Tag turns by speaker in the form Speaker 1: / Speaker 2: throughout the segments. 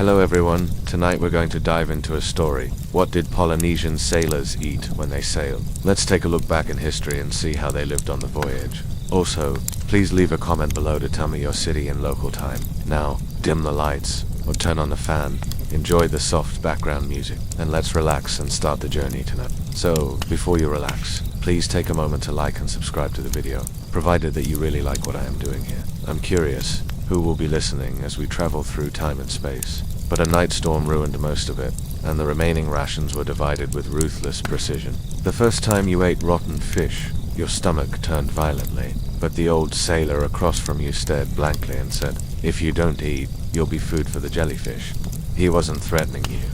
Speaker 1: Hello everyone, tonight we're going to dive into a story. What did Polynesian sailors eat when they sailed? Let's take a look back in history and see how they lived on the voyage. Also, please leave a comment below to tell me your city and local time. Now, dim the lights, or turn on the fan, enjoy the soft background music, and let's relax and start the journey tonight. So, before you relax, please take a moment to like and subscribe to the video, provided that you really like what I am doing here. I'm curious who will be listening as we travel through time and space. But a night storm ruined most of it, and the remaining rations were divided with ruthless precision. The first time you ate rotten fish, your stomach turned violently, but the old sailor across from you stared blankly and said, "If you don't eat, you'll be food for the jellyfish." He wasn't threatening you.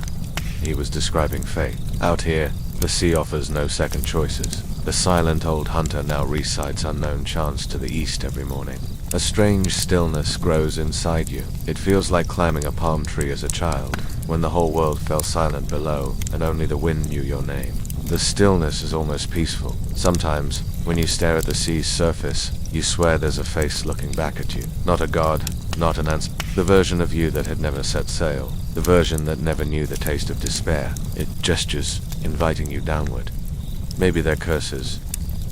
Speaker 1: He was describing fate. Out here, the sea offers no second choices. The silent old hunter now recites unknown chants to the east every morning. A strange stillness grows inside you. It feels like climbing a palm tree as a child, when the whole world fell silent below and only the wind knew your name. The stillness is almost peaceful. Sometimes, when you stare at the sea's surface, you swear there's a face looking back at you. Not a god, not an answer. The version of you that had never set sail. The version that never knew the taste of despair. It gestures, inviting you downward. Maybe they're curses,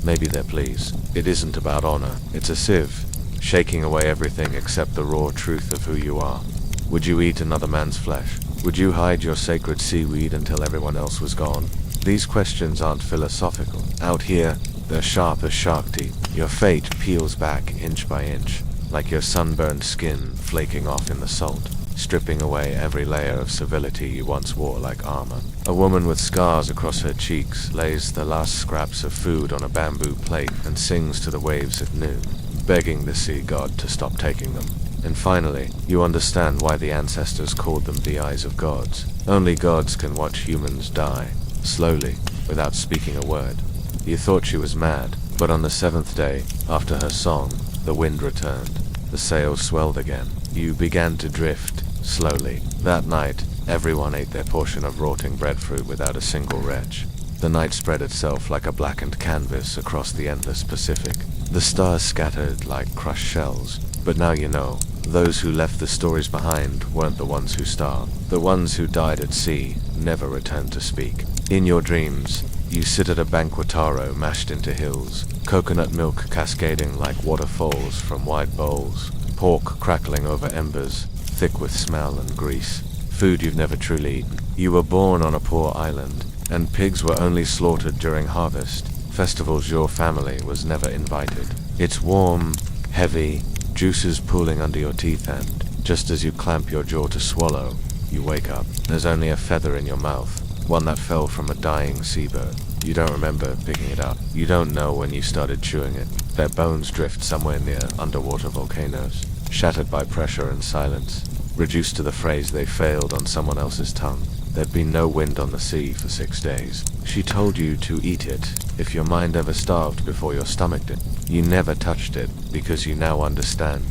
Speaker 1: maybe they're pleas. It isn't about honor, it's a sieve, shaking away everything except the raw truth of who you are. Would you eat another man's flesh? Would you hide your sacred seaweed until everyone else was gone? These questions aren't philosophical. Out here, they're sharp as shark teeth. Your fate peels back inch by inch, like your sunburned skin flaking off in the salt, stripping away every layer of civility you once wore like armor. A woman with scars across her cheeks lays the last scraps of food on a bamboo plate and sings to the waves at noon, begging the sea god to stop taking them. And finally, you understand why the ancestors called them the eyes of gods. Only gods can watch humans die, slowly, without speaking a word. You thought she was mad, but on the seventh day, after her song, the wind returned. The sails swelled again. You began to drift, slowly. That night, everyone ate their portion of rotting breadfruit without a single retch. The night spread itself like a blackened canvas across the endless Pacific. The stars scattered like crushed shells. But now you know, those who left the stories behind weren't the ones who starved. The ones who died at sea never returned to speak. In your dreams, you sit at a bank with taro mashed into hills, coconut milk cascading like waterfalls from wide bowls, pork crackling over embers, thick with smell and grease, food you've never truly eaten. You were born on a poor island, and pigs were only slaughtered during harvest. Festivals your family was never invited. It's warm, heavy, juices pooling under your teeth, and just as you clamp your jaw to swallow, you wake up. There's only a feather in your mouth, one that fell from a dying seabird. You don't remember picking it up. You don't know when you started chewing it. Their bones drift somewhere near underwater volcanoes, shattered by pressure and silence, reduced to the phrase they failed on someone else's tongue. There'd been no wind on the sea for 6 days. She told you to eat it if your mind ever starved before your stomach did. You never touched it because you now understand.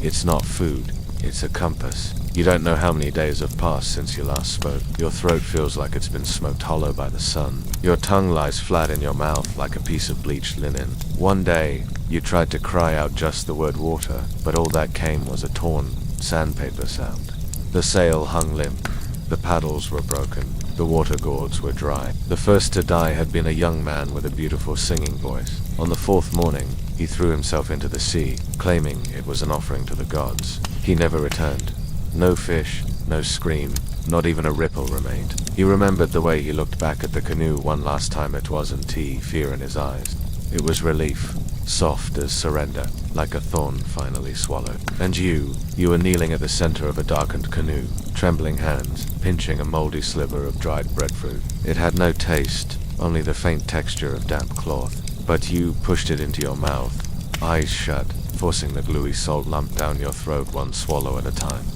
Speaker 1: It's not food, it's a compass. You don't know how many days have passed since you last spoke. Your throat feels like it's been smoked hollow by the sun. Your tongue lies flat in your mouth like a piece of bleached linen. One day, you tried to cry out just the word water, but all that came was a torn sandpaper sound. The sail hung limp. The paddles were broken. The water gourds were dry. The first to die had been a young man with a beautiful singing voice. On the 4th morning, he threw himself into the sea, claiming it was an offering to the gods. He never returned. No fish, no scream, not even a ripple remained. He remembered the way he looked back at the canoe one last time. It wasn't fear in his eyes. It was relief, soft as surrender, like a thorn finally swallowed. And you were kneeling at the center of a darkened canoe, trembling hands, pinching a moldy sliver of dried breadfruit. It had no taste, only the faint texture of damp cloth. But you pushed it into your mouth, eyes shut, forcing the gluey salt lump down your throat one swallow at a time.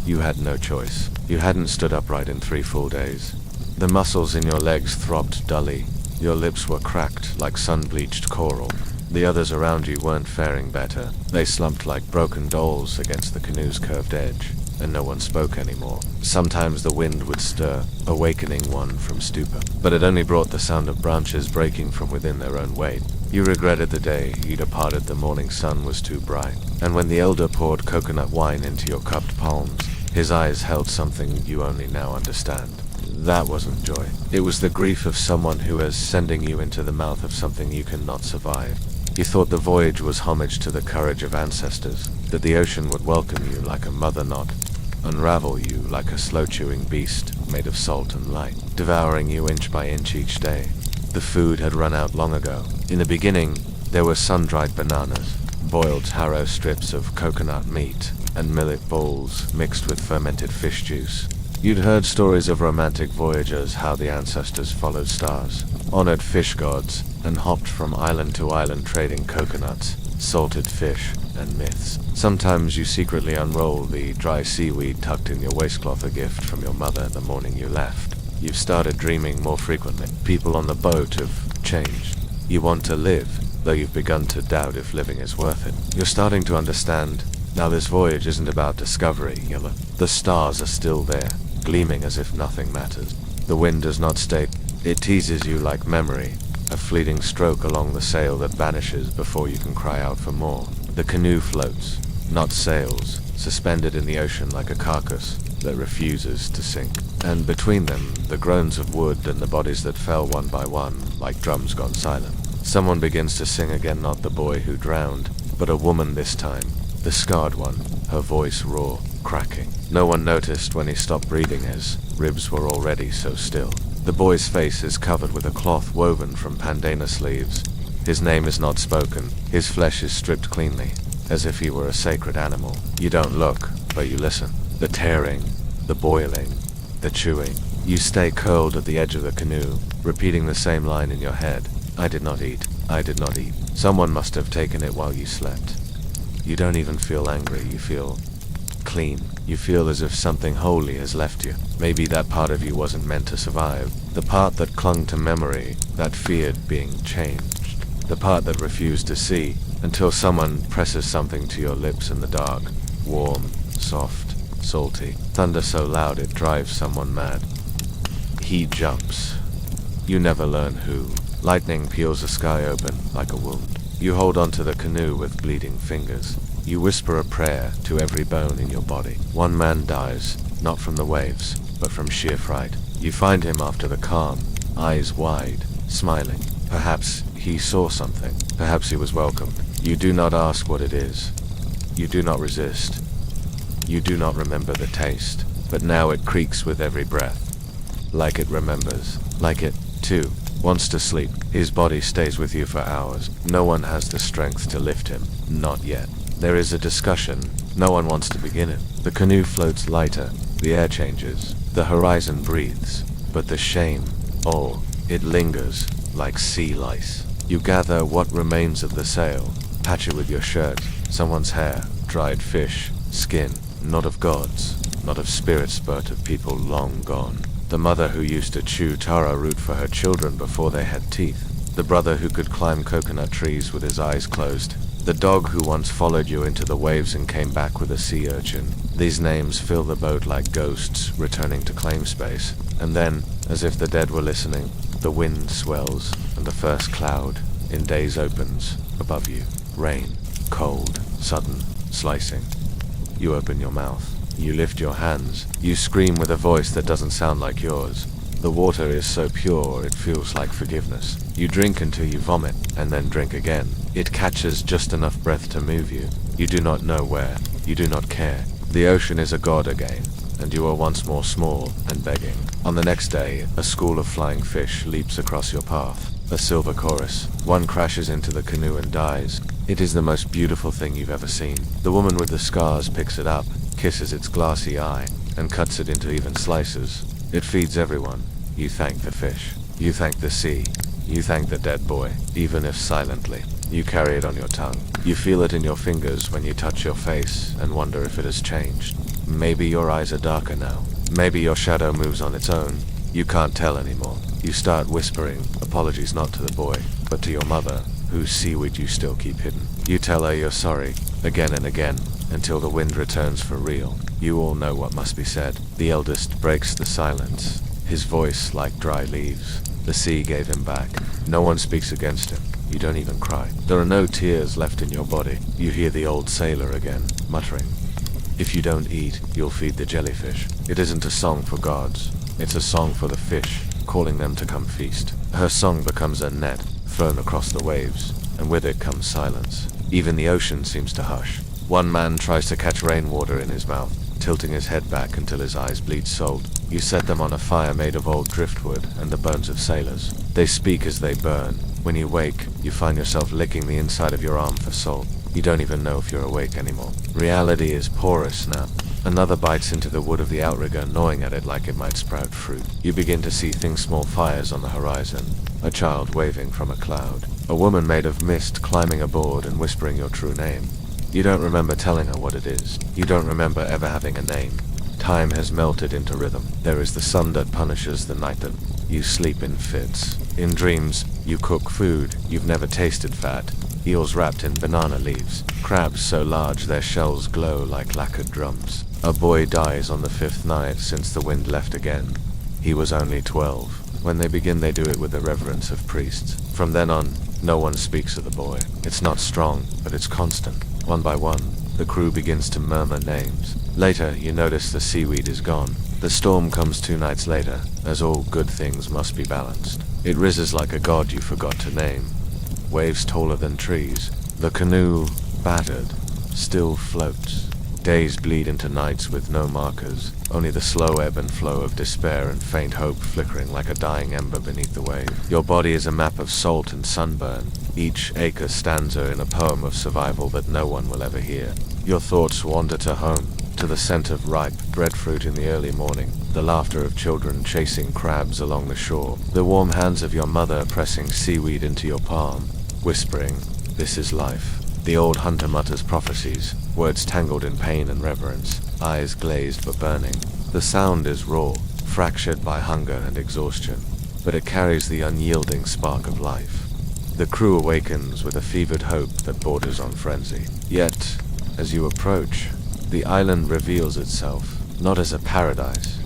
Speaker 1: You had no choice. You hadn't stood upright in 3 full days. The muscles in your legs throbbed dully. Your lips were cracked like sun-bleached coral. The others around you weren't faring better. They slumped like broken dolls against the canoe's curved edge, and no one spoke anymore. Sometimes the wind would stir, awakening one from stupor, but it only brought the sound of branches breaking from within their own weight. You regretted the day you departed. The morning sun was too bright, and when the elder poured coconut wine into your cupped palms, His eyes held something you only now understand. That wasn't joy. It was the grief of someone who is sending you into the mouth of something you cannot survive. You thought the voyage was homage to the courage of ancestors, that the ocean would welcome you like a mother knot, unravel you like a slow-chewing beast made of salt and light, devouring you inch by inch each day. The food had run out long ago. In the beginning, there were sun-dried bananas, boiled taro strips of coconut meat, and millet balls mixed with fermented fish juice. You'd heard stories of romantic voyagers, how the ancestors followed stars, honored fish gods, and hopped from island to island trading coconuts, salted fish, and myths. Sometimes you secretly unroll the dry seaweed tucked in your waistcloth, a gift from your mother the morning you left. You've started dreaming more frequently. People on the boat have changed. You want to live, though you've begun to doubt if living is worth it. You're starting to understand, now this voyage isn't about discovery, Yella. The stars are still there, gleaming as if nothing matters. The wind does not stay. It teases you like memory, a fleeting stroke along the sail that vanishes before you can cry out for more. The canoe floats, not sails, suspended in the ocean like a carcass that refuses to sink. And between them, the groans of wood and the bodies that fell one by one, like drums gone silent. Someone begins to sing again, not the boy who drowned, but a woman this time, the scarred one, her voice raw, cracking. No one noticed when he stopped breathing, his ribs were already so still. The boy's face is covered with a cloth woven from pandanus leaves. His name is not spoken, his flesh is stripped cleanly, as if he were a sacred animal. You don't look, but you listen. The tearing, the boiling, the chewing. You stay curled at the edge of the canoe, repeating the same line in your head. I did not eat. I did not eat. Someone must have taken it while you slept. You don't even feel angry, you feel clean. You feel as if something holy has left you. Maybe that part of you wasn't meant to survive. The part that clung to memory, that feared being changed. The part that refused to see, until someone presses something to your lips in the dark. Warm, soft, salty. Thunder so loud it drives someone mad. He jumps. You never learn who. Lightning peels the sky open like a wound. You hold onto the canoe with bleeding fingers. You whisper a prayer to every bone in your body. One man dies, not from the waves, but from sheer fright. You find him after the calm, eyes wide, smiling. Perhaps he saw something. Perhaps he was welcomed. You do not ask what it is. You do not resist. You do not remember the taste. But now it creaks with every breath. Like it remembers. Like it, too, wants to sleep. His body stays with you for hours. No one has the strength to lift him. Not yet. There is a discussion. No one wants to begin it. The canoe floats lighter. The air changes. The horizon breathes. But the shame, oh, it lingers like sea lice. You gather what remains of the sail. Patch it with your shirt. Someone's hair. Dried fish. Skin. Not of gods. Not of spirits, but of people long gone. The mother who used to chew taro root for her children before they had teeth. The brother who could climb coconut trees with his eyes closed. The dog who once followed you into the waves and came back with a sea urchin. These names fill the boat like ghosts returning to claim space. And then, as if the dead were listening, the wind swells and the first cloud in days opens above you. Rain, cold, sudden, slicing. You open your mouth. You lift your hands. You scream with a voice that doesn't sound like yours. The water is so pure it feels like forgiveness. You drink until you vomit, and then drink again. It catches just enough breath to move you. You do not know where. You do not care. The ocean is a god again, and you are once more small and begging. On the next day, a school of flying fish leaps across your path. A silver chorus. One crashes into the canoe and dies. It is the most beautiful thing you've ever seen. The woman with the scars picks it up, kisses its glassy eye, and cuts it into even slices. It feeds everyone. You thank the fish. You thank the sea. You thank the dead boy, even if silently. You carry it on your tongue. You feel it in your fingers when you touch your face and wonder if it has changed. Maybe your eyes are darker now. Maybe your shadow moves on its own. You can't tell anymore. You start whispering apologies not to the boy, but to your mother, whose seaweed you still keep hidden. You tell her you're sorry, again and again, until the wind returns for real. You all know what must be said. The eldest breaks the silence, his voice like dry leaves. The sea gave him back. No one speaks against him. You don't even cry. There are no tears left in your body. You hear the old sailor again, muttering, If you don't eat, you'll feed the jellyfish. It isn't a song for gods. It's a song for the fish, calling them to come feast. Her song becomes a net thrown across the waves, and with it comes silence. Even the ocean seems to hush. One man tries to catch rainwater in his mouth, tilting his head back until his eyes bleed salt. You set them on a fire made of old driftwood and the bones of sailors. They speak as they burn. When you wake, you find yourself licking the inside of your arm for salt. You don't even know if you're awake anymore. Reality is porous now. Another bites into the wood of the outrigger, gnawing at it like it might sprout fruit. You begin to see small fires on the horizon. A child waving from a cloud. A woman made of mist climbing aboard and whispering your true name. You don't remember telling her what it is. You don't remember ever having a name. Time has melted into rhythm. There is the sun that punishes the night that you sleep in fits. In dreams, you cook food you've never tasted fat. Eels wrapped in banana leaves. Crabs so large their shells glow like lacquered drums. A boy dies on the 5th night since the wind left again. He was only 12. When they begin, they do it with the reverence of priests. From then on, no one speaks of the boy. It's not strong, but it's constant. One by one, the crew begins to murmur names. Later, you notice the seaweed is gone. The storm comes 2 nights later, as all good things must be balanced. It rises like a god you forgot to name. Waves taller than trees. The canoe, battered, still floats. Days bleed into nights with no markers, only the slow ebb and flow of despair and faint hope flickering like a dying ember beneath the wave. Your body is a map of salt and sunburn, each acre stanza in a poem of survival that no one will ever hear. Your thoughts wander to home, to the scent of ripe breadfruit in the early morning, the laughter of children chasing crabs along the shore, the warm hands of your mother pressing seaweed into your palm, whispering, "This is life." The old hunter mutters prophecies, words tangled in pain and reverence, eyes glazed but burning. The sound is raw, fractured by hunger and exhaustion, but it carries the unyielding spark of life. The crew awakens with a fevered hope that borders on frenzy. Yet, as you approach, the island reveals itself, not as a paradise,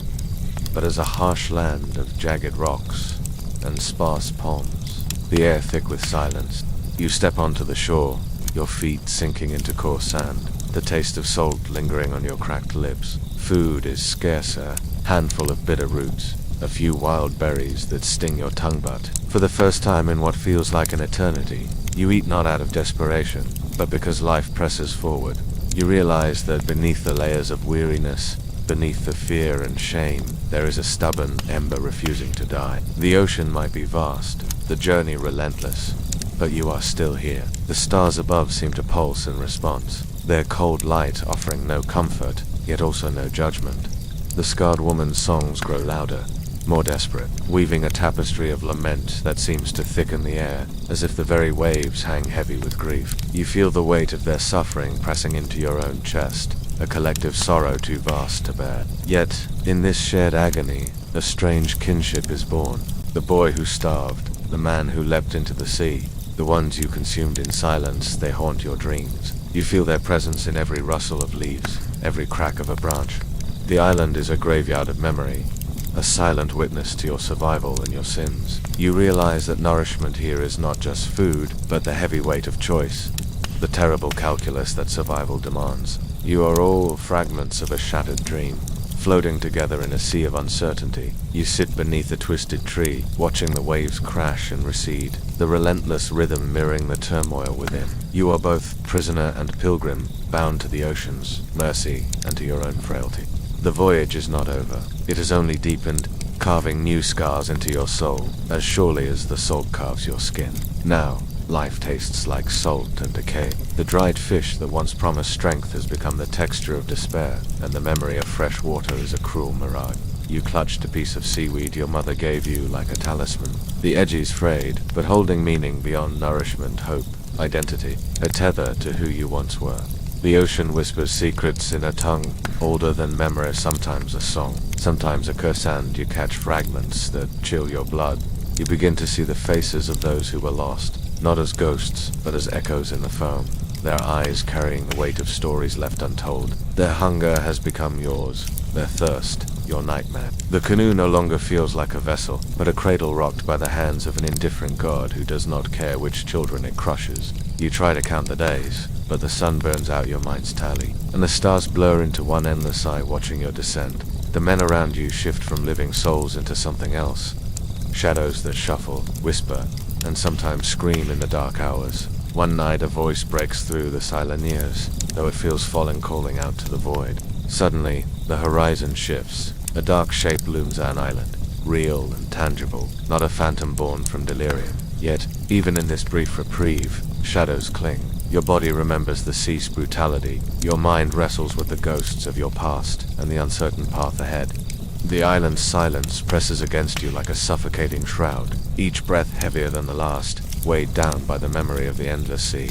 Speaker 1: but as a harsh land of jagged rocks and sparse palms. The air thick with silence. You step onto the shore, your feet sinking into coarse sand, the taste of salt lingering on your cracked lips. Food is scarcer, handful of bitter roots, a few wild berries that sting your tongue butt. For the first time in what feels like an eternity, you eat not out of desperation, but because life presses forward. You realize that beneath the layers of weariness, beneath the fear and shame, there is a stubborn ember refusing to die. The ocean might be vast, the journey relentless, but you are still here. The stars above seem to pulse in response, their cold light offering no comfort, yet also no judgment. The scarred woman's songs grow louder, more desperate, weaving a tapestry of lament that seems to thicken the air, as if the very waves hang heavy with grief. You feel the weight of their suffering pressing into your own chest, a collective sorrow too vast to bear. Yet, in this shared agony, a strange kinship is born. The boy who starved, the man who leapt into the sea, the ones you consumed in silence, they haunt your dreams. You feel their presence in every rustle of leaves, every crack of a branch. The island is a graveyard of memory, a silent witness to your survival and your sins. You realize that nourishment here is not just food, but the heavy weight of choice, the terrible calculus that survival demands. You are all fragments of a shattered dream, floating together in a sea of uncertainty. You sit beneath a twisted tree, watching the waves crash and recede, the relentless rhythm mirroring the turmoil within. You are both prisoner and pilgrim, bound to the ocean's mercy and to your own frailty. The voyage is not over. It has only deepened, carving new scars into your soul, as surely as the salt carves your skin. Now, life tastes like salt and decay. The dried fish that once promised strength has become the texture of despair, and the memory of fresh water is a cruel mirage. You clutched a piece of seaweed your mother gave you like a talisman. The edges frayed, but holding meaning beyond nourishment, hope, identity, a tether to who you once were. The ocean whispers secrets in a tongue older than memory, sometimes a song, sometimes a curse, and you catch fragments that chill your blood. You begin to see the faces of those who were lost, not as ghosts, but as echoes in the foam, their eyes carrying the weight of stories left untold. Their hunger has become yours, their thirst, your nightmare. The canoe no longer feels like a vessel, but a cradle rocked by the hands of an indifferent god who does not care which children it crushes. You try to count the days, but the sun burns out your mind's tally, and the stars blur into one endless eye watching your descent. The men around you shift from living souls into something else. Shadows that shuffle, whisper, and sometimes scream in the dark hours. One night a voice breaks through the silent ears, though it feels falling calling out to the void. Suddenly, the horizon shifts. A dark shape looms on an island, real and tangible, not a phantom born from delirium. Yet, even in this brief reprieve, shadows cling. Your body remembers the sea's brutality. Your mind wrestles with the ghosts of your past and the uncertain path ahead. The island's silence presses against you like a suffocating shroud, each breath heavier than the last, weighed down by the memory of the endless sea.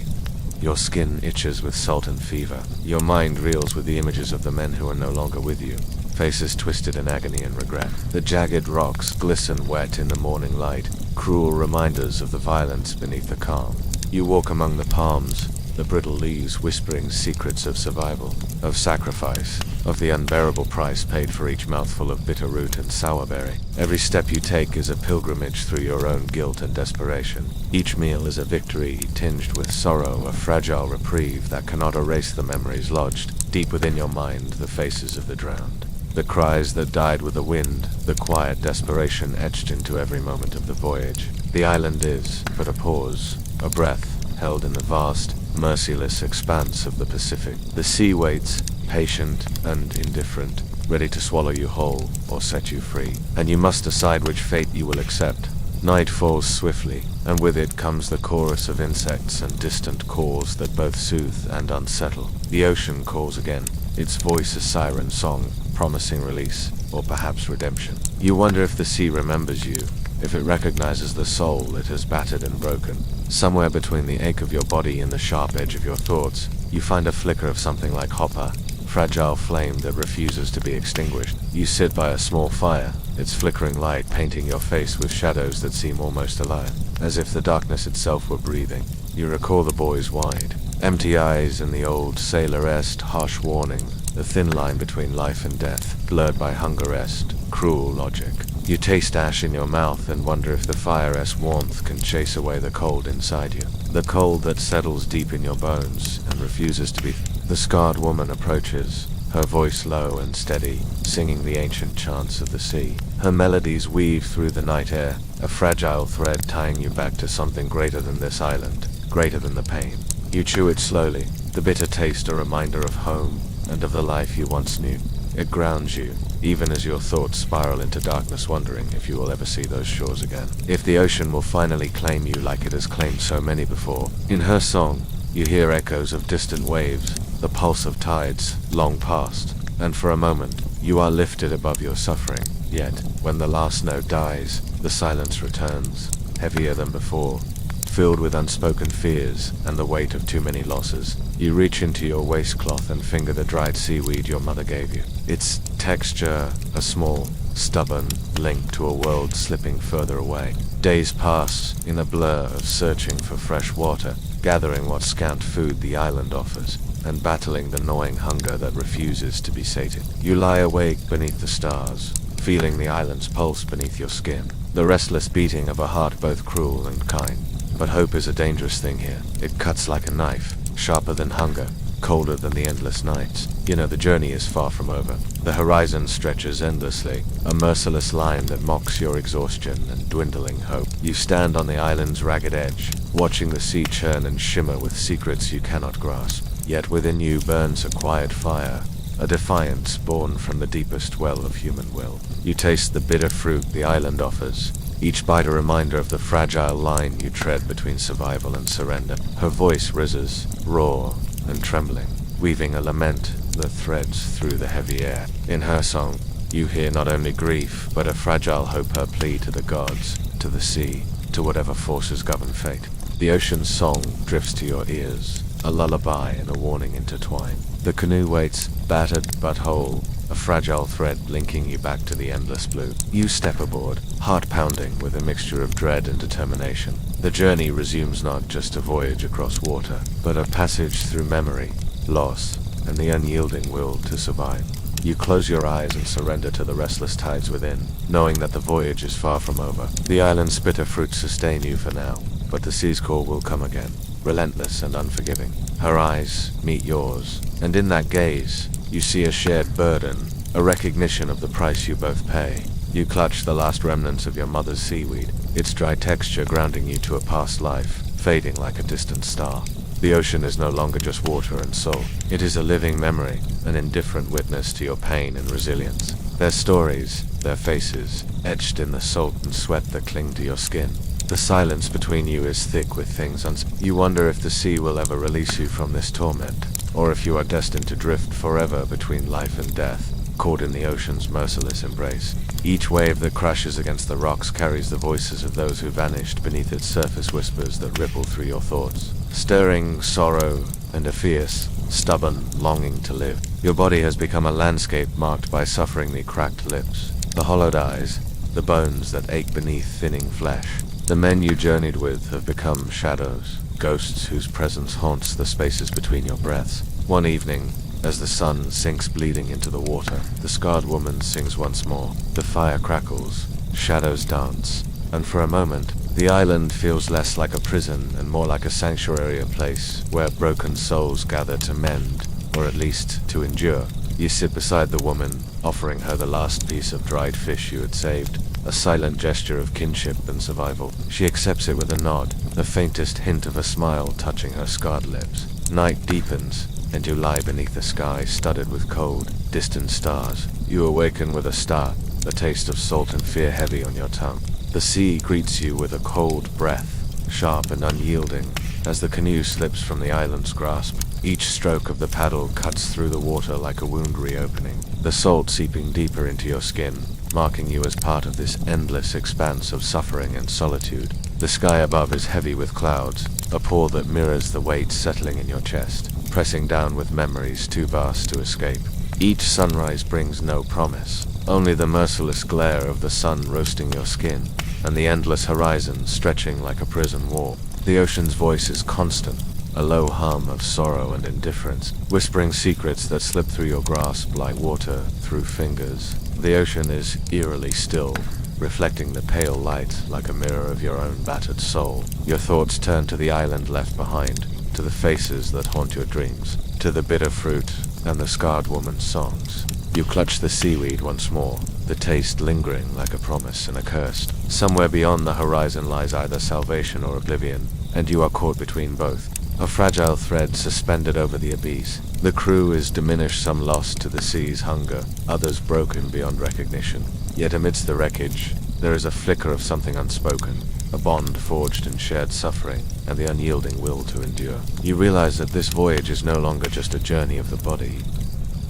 Speaker 1: Your skin itches with salt and fever. Your mind reels with the images of the men who are no longer with you, faces twisted in agony and regret. The jagged rocks glisten wet in the morning light, cruel reminders of the violence beneath the calm. You walk among the palms, the brittle leaves whispering secrets of survival, of sacrifice, of the unbearable price paid for each mouthful of bitter root and sourberry. Every step you take is a pilgrimage through your own guilt and desperation. Each meal is a victory tinged with sorrow, a fragile reprieve that cannot erase the memories lodged deep within your mind, the faces of the drowned. The cries that died with the wind, the quiet desperation etched into every moment of the voyage. The island is but a pause, a breath, held in the vast, merciless expanse of the Pacific. The sea waits, patient and indifferent, ready to swallow you whole or set you free. And you must decide which fate you will accept. Night falls swiftly, and with it comes the chorus of insects and distant calls that both soothe and unsettle. The ocean calls again, its voice a siren song, promising release, or perhaps redemption. You wonder if the sea remembers you, if it recognizes the soul it has battered and broken. Somewhere between the ache of your body and the sharp edge of your thoughts, you find a flicker of something like hopper, fragile flame that refuses to be extinguished. You sit by a small fire, its flickering light painting your face with shadows that seem almost alive, as if the darkness itself were breathing. You recall the boy's wide, empty eyes and the old sailor-esque harsh warning, the thin line between life and death, blurred by hunger-esque, cruel logic. You taste ash in your mouth and wonder if the fire-esque warmth can chase away the cold inside you. The cold that settles deep in your bones and refuses to be. The scarred woman approaches, her voice low and steady, singing the ancient chants of the sea. Her melodies weave through the night air, a fragile thread tying you back to something greater than this island, greater than the pain. You chew it slowly, the bitter taste a reminder of home and of the life you once knew. It grounds you, even as your thoughts spiral into darkness, wondering if you will ever see those shores again. If the ocean will finally claim you like it has claimed so many before. In her song, you hear echoes of distant waves, the pulse of tides long past, and for a moment, you are lifted above your suffering. Yet, when the last note dies, the silence returns, heavier than before, filled with unspoken fears and the weight of too many losses. You reach into your waistcloth and finger the dried seaweed your mother gave you. Its texture, a small, stubborn link to a world slipping further away. Days pass in a blur of searching for fresh water, gathering what scant food the island offers, and battling the gnawing hunger that refuses to be sated. You lie awake beneath the stars, feeling the island's pulse beneath your skin, the restless beating of a heart both cruel and kind. But hope is a dangerous thing here. It cuts like a knife, sharper than hunger, colder than the endless nights. You know the journey is far from over. The horizon stretches endlessly, a merciless line that mocks your exhaustion and dwindling hope. You stand on the island's ragged edge, watching the sea churn and shimmer with secrets you cannot grasp. Yet within you burns a quiet fire, a defiance born from the deepest well of human will. You taste the bitter fruit the island offers, each bite a reminder of the fragile line you tread between survival and surrender. Her voice rises, raw and trembling, weaving a lament that threads through the heavy air. In her song, you hear not only grief, but a fragile hope, her plea to the gods, to the sea, to whatever forces govern fate. The ocean's song drifts to your ears, a lullaby and a warning intertwine. The canoe waits, battered but whole, a fragile thread linking you back to the endless blue. You step aboard, heart pounding with a mixture of dread and determination. The journey resumes not just a voyage across water, but a passage through memory, loss, and the unyielding will to survive. You close your eyes and surrender to the restless tides within, knowing that the voyage is far from over. The island's bitter fruits sustain you for now, but the sea's call will come again, relentless and unforgiving. Her eyes meet yours, and in that gaze, you see a shared burden, a recognition of the price you both pay. You clutch the last remnants of your mother's seaweed, its dry texture grounding you to a past life, fading like a distant star. The ocean is no longer just water and salt. It is a living memory, an indifferent witness to your pain and resilience. Their stories, their faces, etched in the salt and sweat that cling to your skin. The silence between you is thick with things You wonder if the sea will ever release you from this torment, or if you are destined to drift forever between life and death, caught in the ocean's merciless embrace. Each wave that crashes against the rocks carries the voices of those who vanished beneath its surface, whispers that ripple through your thoughts, stirring sorrow and a fierce, stubborn longing to live. Your body has become a landscape marked by sufferingly cracked lips, the hollowed eyes, the bones that ache beneath thinning flesh. The men you journeyed with have become shadows, ghosts whose presence haunts the spaces between your breaths. One evening, as the sun sinks bleeding into the water, the scarred woman sings once more. The fire crackles, shadows dance, and for a moment, the island feels less like a prison and more like a sanctuary, a place where broken souls gather to mend, or at least to endure. You sit beside the woman, offering her the last piece of dried fish you had saved, a silent gesture of kinship and survival. She accepts it with a nod, the faintest hint of a smile touching her scarred lips. Night deepens, and you lie beneath a sky studded with cold, distant stars. You awaken with a start, the taste of salt and fear heavy on your tongue. The sea greets you with a cold breath, sharp and unyielding, as the canoe slips from the island's grasp. Each stroke of the paddle cuts through the water like a wound reopening, the salt seeping deeper into your skin, marking you as part of this endless expanse of suffering and solitude. The sky above is heavy with clouds, a pall that mirrors the weight settling in your chest, pressing down with memories too vast to escape. Each sunrise brings no promise, only the merciless glare of the sun roasting your skin, and the endless horizon stretching like a prison wall. The ocean's voice is constant, a low hum of sorrow and indifference, whispering secrets that slip through your grasp like water through fingers. The ocean is eerily still, reflecting the pale light like a mirror of your own battered soul. Your thoughts turn to the island left behind, to the faces that haunt your dreams, to the bitter fruit and the scarred woman's songs. You clutch the seaweed once more, the taste lingering like a promise and a curse. Somewhere beyond the horizon lies either salvation or oblivion, and you are caught between both, a fragile thread suspended over the abyss. The crew is diminished, some lost to the sea's hunger, others broken beyond recognition. Yet amidst the wreckage, there is a flicker of something unspoken, a bond forged in shared suffering and the unyielding will to endure. You realize that this voyage is no longer just a journey of the body,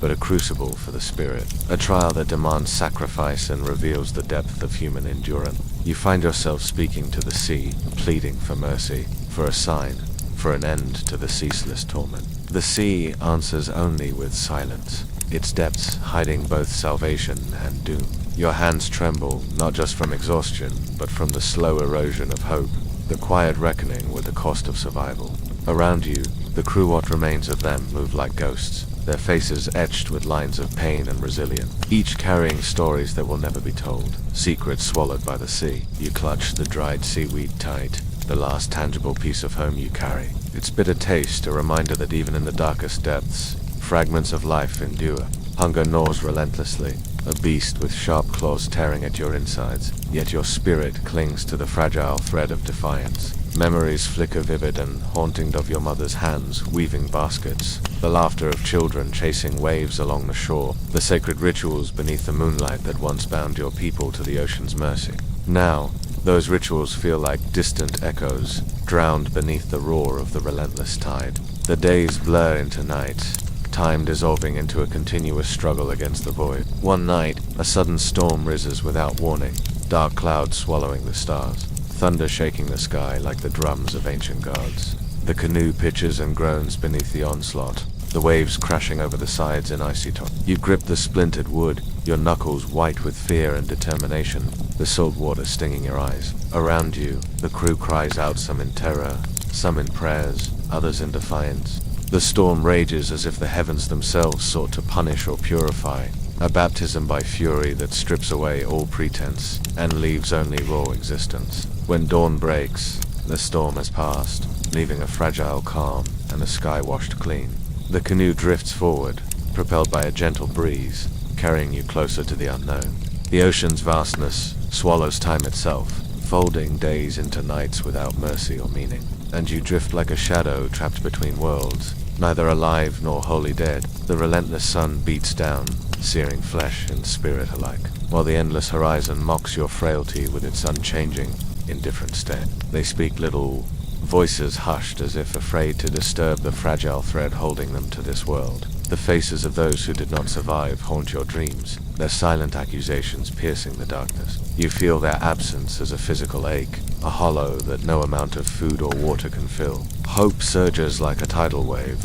Speaker 1: but a crucible for the spirit, a trial that demands sacrifice and reveals the depth of human endurance. You find yourself speaking to the sea, pleading for mercy, for a sign, for an end to the ceaseless torment. The sea answers only with silence, its depths hiding both salvation and doom. Your hands tremble, not just from exhaustion, but from the slow erosion of hope, the quiet reckoning with the cost of survival. Around you, the crew, what remains of them, move like ghosts, their faces etched with lines of pain and resilience, each carrying stories that will never be told, secrets swallowed by the sea. You clutch the dried seaweed tight, the last tangible piece of home you carry, its bitter taste a reminder that even in the darkest depths, fragments of life endure. Hunger gnaws relentlessly, a beast with sharp claws tearing at your insides, yet your spirit clings to the fragile thread of defiance. Memories flicker vivid and haunting of your mother's hands weaving baskets, the laughter of children chasing waves along the shore, the sacred rituals beneath the moonlight that once bound your people to the ocean's mercy. Now, those rituals feel like distant echoes, drowned beneath the roar of the relentless tide. The days blur into night, time dissolving into a continuous struggle against the void. One night, a sudden storm rises without warning, dark clouds swallowing the stars, thunder shaking the sky like the drums of ancient gods. The canoe pitches and groans beneath the onslaught, the waves crashing over the sides in icy top. You grip the splintered wood, your knuckles white with fear and determination, the salt water stinging your eyes. Around you, the crew cries out, some in terror, some in prayers, others in defiance. The storm rages as if the heavens themselves sought to punish or purify, a baptism by fury that strips away all pretense and leaves only raw existence. When dawn breaks, The storm has passed, leaving a fragile calm and a sky washed clean. The canoe drifts forward, propelled by a gentle breeze, carrying you closer to the unknown. The ocean's vastness swallows time itself, folding days into nights without mercy or meaning. And you drift like a shadow trapped between worlds, neither alive nor wholly dead. The relentless sun beats down, searing flesh and spirit alike, while the endless horizon mocks your frailty with its unchanging, indifferent stare. They speak little, voices hushed as if afraid to disturb the fragile thread holding them to this world. The faces of those who did not survive haunt your dreams, their silent accusations piercing the darkness. You feel their absence as a physical ache, a hollow that no amount of food or water can fill. Hope surges like a tidal wave,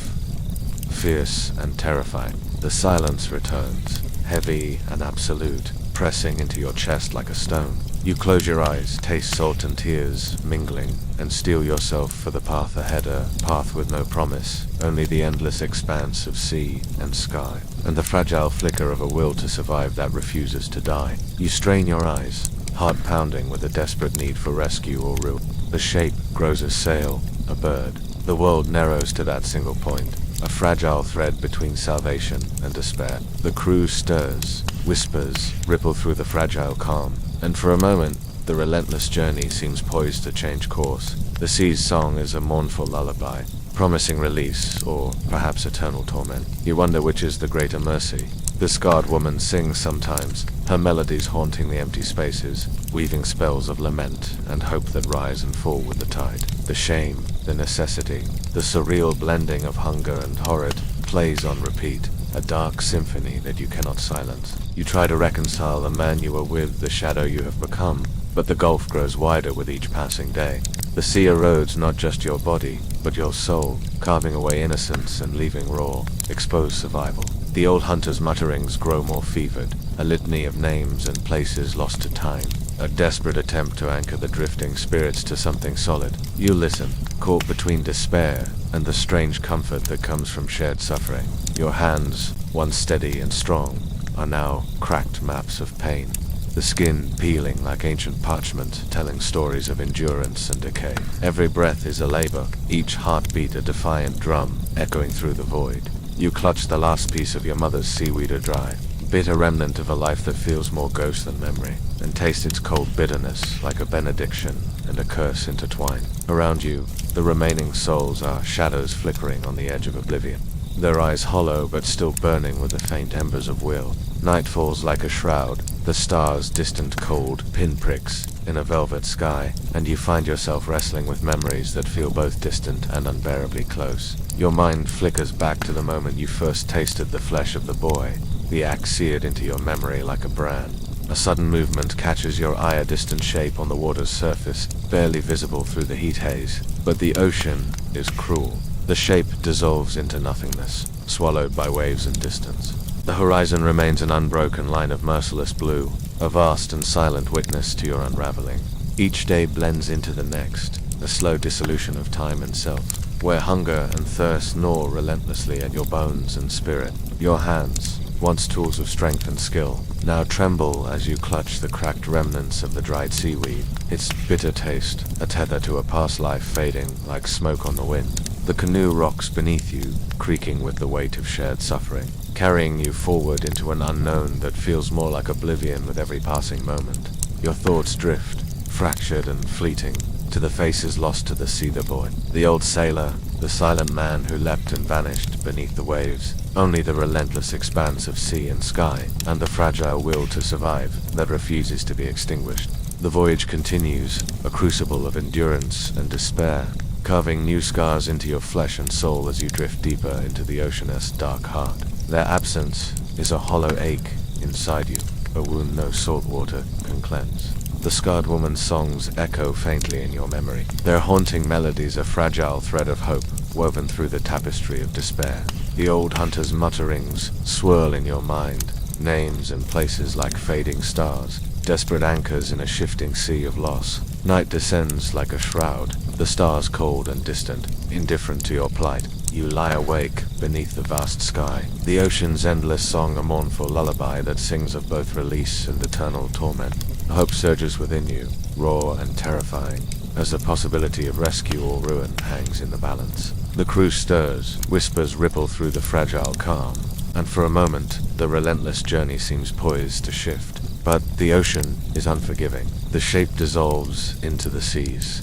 Speaker 1: fierce and terrifying. The silence returns, heavy and absolute, pressing into your chest like a stone. You close your eyes, taste salt and tears mingling, and steel yourself for the path ahead, a path with no promise, only the endless expanse of sea and sky, and the fragile flicker of a will to survive that refuses to die. You strain your eyes, heart pounding with a desperate need for rescue or ruin. The shape grows a sail, a bird. The world narrows to that single point, a fragile thread between salvation and despair. The crew stirs, whispers ripple through the fragile calm, and for a moment, the relentless journey seems poised to change course. The sea's song is a mournful lullaby, promising release, or perhaps eternal torment. You wonder which is the greater mercy. The scarred woman sings sometimes, her melodies haunting the empty spaces, weaving spells of lament and hope that rise and fall with the tide. The shame, the necessity, the surreal blending of hunger and horror plays on repeat, a dark symphony that you cannot silence. You try to reconcile the man you were with the shadow you have become, but the gulf grows wider with each passing day. The sea erodes not just your body, but your soul, carving away innocence and leaving raw, exposed survival. The old hunter's mutterings grow more fevered, a litany of names and places lost to time, a desperate attempt to anchor the drifting spirits to something solid. You listen, caught between despair and the strange comfort that comes from shared suffering. Your hands, once steady and strong, are now cracked maps of pain, the skin peeling like ancient parchment, telling stories of endurance and decay. Every breath is a labor, each heartbeat a defiant drum, echoing through the void. You clutch the last piece of your mother's seaweed dry, bitter remnant of a life that feels more ghost than memory, and taste its cold bitterness like a benediction and a curse intertwined. Around you, the remaining souls are shadows flickering on the edge of oblivion, their eyes hollow but still burning with the faint embers of will. Night falls like a shroud, the stars distant cold pinpricks in a velvet sky, and you find yourself wrestling with memories that feel both distant and unbearably close. Your mind flickers back to the moment you first tasted the flesh of the boy, the axe seared into your memory like a brand. A sudden movement catches your eye, a distant shape on the water's surface, barely visible through the heat haze. But the ocean is cruel. The shape dissolves into nothingness, swallowed by waves and distance. The horizon remains an unbroken line of merciless blue, a vast and silent witness to your unraveling. Each day blends into the next, a slow dissolution of time and self, where hunger and thirst gnaw relentlessly at your bones and spirit. Your hands, once tools of strength and skill, now tremble as you clutch the cracked remnants of the dried seaweed, its bitter taste, a tether to a past life fading like smoke on the wind. The canoe rocks beneath you, creaking with the weight of shared suffering, carrying you forward into an unknown that feels more like oblivion with every passing moment. Your thoughts drift, fractured and fleeting, to the faces lost to the sea, the boy, the old sailor, the silent man who leapt and vanished beneath the waves. Only the relentless expanse of sea and sky, and the fragile will to survive that refuses to be extinguished. The voyage continues, a crucible of endurance and despair, carving new scars into your flesh and soul as you drift deeper into the ocean's dark heart. Their absence is a hollow ache inside you, a wound no salt water can cleanse. The scarred woman's songs echo faintly in your memory, their haunting melodies a fragile thread of hope woven through the tapestry of despair. The old hunter's mutterings swirl in your mind, names and places like fading stars, desperate anchors in a shifting sea of loss. Night descends like a shroud, the stars cold and distant, indifferent to your plight. You lie awake beneath the vast sky, the ocean's endless song a mournful lullaby that sings of both release and eternal torment. Hope surges within you, raw and terrifying, as the possibility of rescue or ruin hangs in the balance. The crew stirs, whispers ripple through the fragile calm, and for a moment, the relentless journey seems poised to shift. But the ocean is unforgiving. The shape dissolves into the seas.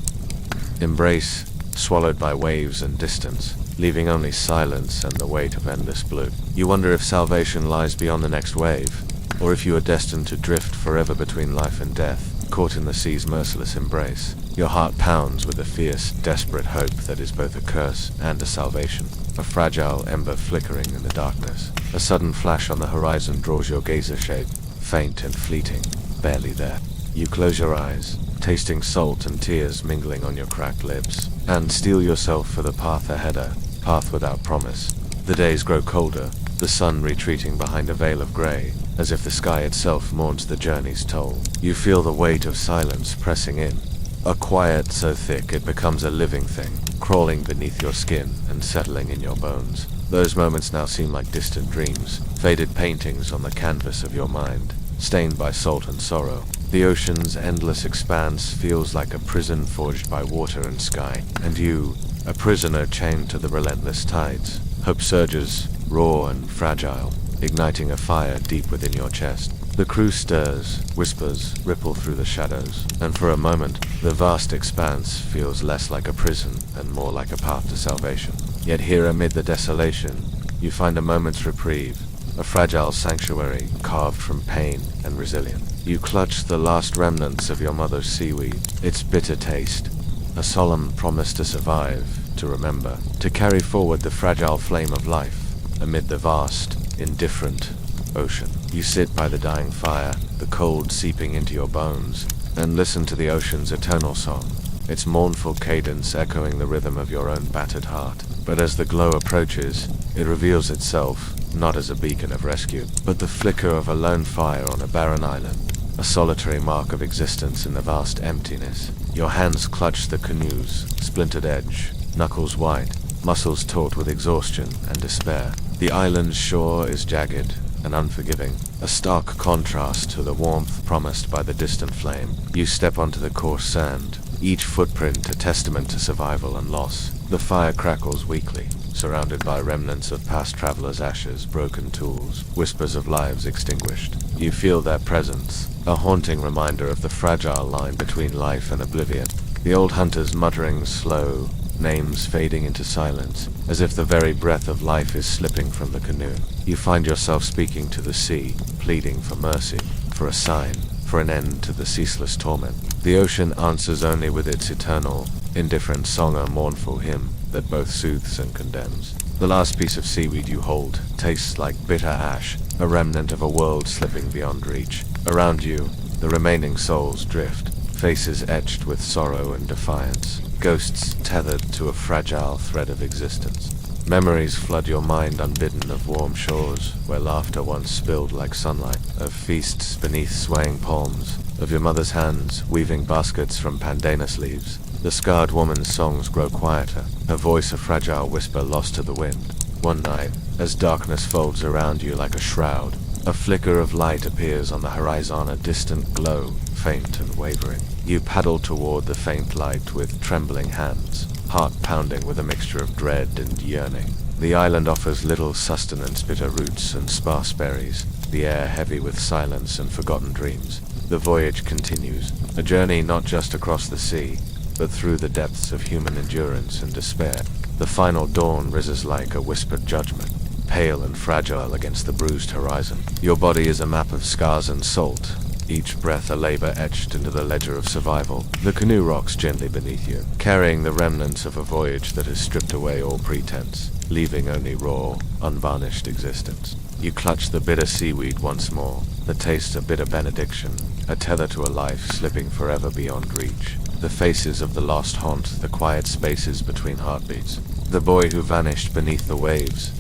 Speaker 1: Embrace, swallowed by waves and distance, leaving only silence and the weight of endless blue. You wonder if salvation lies beyond the next wave, or if you are destined to drift forever between life and death, caught in the sea's merciless embrace. Your heart pounds with a fierce, desperate hope that is both a curse and a salvation. A fragile ember flickering in the darkness. A sudden flash on the horizon draws your gaze a shape, faint and fleeting, barely there. You close your eyes, tasting salt and tears mingling on your cracked lips, and steel yourself for the path ahead, a path without promise. The days grow colder, the sun retreating behind a veil of grey, as if the sky itself mourns the journey's toll. You feel the weight of silence pressing in, a quiet so thick it becomes a living thing, crawling beneath your skin and settling in your bones. Those moments now seem like distant dreams, faded paintings on the canvas of your mind, stained by salt and sorrow. The ocean's endless expanse feels like a prison forged by water and sky, and you, a prisoner chained to the relentless tides. Hope surges, raw and fragile, igniting a fire deep within your chest. The crew stirs, whispers ripple through the shadows, and for a moment, the vast expanse feels less like a prison and more like a path to salvation. Yet here amid the desolation, you find a moment's reprieve, a fragile sanctuary carved from pain and resilience. You clutch the last remnants of your mother's seaweed, its bitter taste, a solemn promise to survive, to remember, to carry forward the fragile flame of life amid the vast, indifferent ocean. You sit by the dying fire, the cold seeping into your bones, and listen to the ocean's eternal song, its mournful cadence echoing the rhythm of your own battered heart. But as the glow approaches, it reveals itself not as a beacon of rescue, but the flicker of a lone fire on a barren island, a solitary mark of existence in the vast emptiness. Your hands clutch the canoe's splintered edge, knuckles white, muscles taut with exhaustion and despair. The island's shore is jagged and unforgiving, a stark contrast to the warmth promised by the distant flame. You step onto the coarse sand, each footprint a testament to survival and loss. The fire crackles weakly, surrounded by remnants of past travelers' ashes, broken tools, whispers of lives extinguished. You feel their presence, a haunting reminder of the fragile line between life and oblivion. The old hunter's mutterings slow, names fading into silence, as if the very breath of life is slipping from the canoe. You find yourself speaking to the sea, pleading for mercy, for a sign, for an end to the ceaseless torment. The ocean answers only with its eternal, indifferent song, a mournful hymn that both soothes and condemns. The last piece of seaweed you hold tastes like bitter ash, a remnant of a world slipping beyond reach. Around you, the remaining souls drift, faces etched with sorrow and defiance, ghosts tethered to a fragile thread of existence. Memories flood your mind unbidden of warm shores where laughter once spilled like sunlight, of feasts beneath swaying palms, of your mother's hands weaving baskets from pandanus leaves. The scarred woman's songs grow quieter, her voice a fragile whisper lost to the wind. One night, as darkness folds around you like a shroud, a flicker of light appears on the horizon, a distant glow, faint and wavering. You paddle toward the faint light with trembling hands, heart pounding with a mixture of dread and yearning. The island offers little sustenance, bitter roots and sparse berries, the air heavy with silence and forgotten dreams. The voyage continues, a journey not just across the sea, but through the depths of human endurance and despair. The final dawn rises like a whispered judgment, pale and fragile against the bruised horizon. Your body is a map of scars and salt, each breath a labor etched into the ledger of survival. The canoe rocks gently beneath you, carrying the remnants of a voyage that has stripped away all pretense, leaving only raw, unvarnished existence. You clutch the bitter seaweed once more, the taste a bitter benediction, a tether to a life slipping forever beyond reach. The faces of the lost haunt the quiet spaces between heartbeats. The boy who vanished beneath the waves.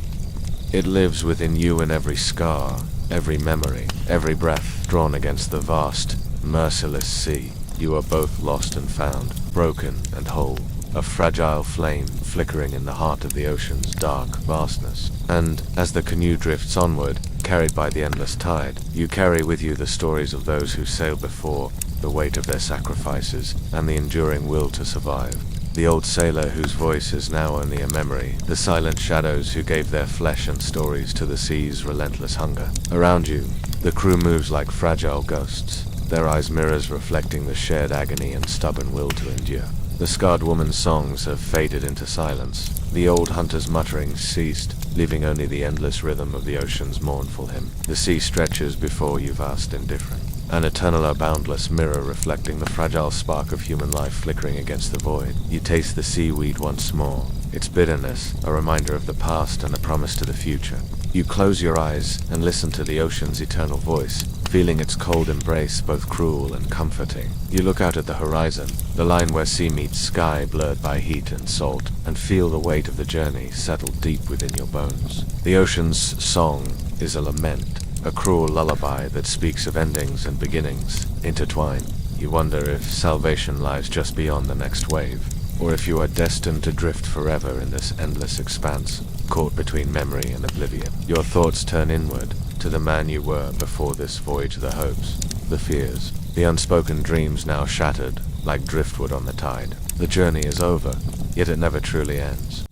Speaker 1: It lives within you in every scar, every memory, every breath drawn against the vast, merciless sea. You are both lost and found, broken and whole, a fragile flame flickering in the heart of the ocean's dark vastness. And as the canoe drifts onward, carried by the endless tide. You carry with you the stories of those who sailed before, the weight of their sacrifices, and the enduring will to survive. The old sailor whose voice is now only a memory, the silent shadows who gave their flesh and stories to the sea's relentless hunger. Around you, the crew moves like fragile ghosts, their eyes mirrors reflecting the shared agony and stubborn will to endure. The scarred woman's songs have faded into silence. The old hunter's mutterings ceased, leaving only the endless rhythm of the ocean's mournful hymn. The sea stretches before you, vast indifferent, an eternal or boundless mirror reflecting the fragile spark of human life flickering against the void. You taste the seaweed once more, its bitterness, a reminder of the past and a promise to the future. You close your eyes and listen to the ocean's eternal voice, feeling its cold embrace both cruel and comforting. You look out at the horizon, the line where sea meets sky blurred by heat and salt, and feel the weight of the journey settle deep within your bones. The ocean's song is a lament, a cruel lullaby that speaks of endings and beginnings intertwined. You wonder if salvation lies just beyond the next wave, or if you are destined to drift forever in this endless expanse, caught between memory and oblivion. Your thoughts turn inward, to the man you were before this voyage, the hopes, the fears, the unspoken dreams now shattered, like driftwood on the tide. The journey is over, yet it never truly ends.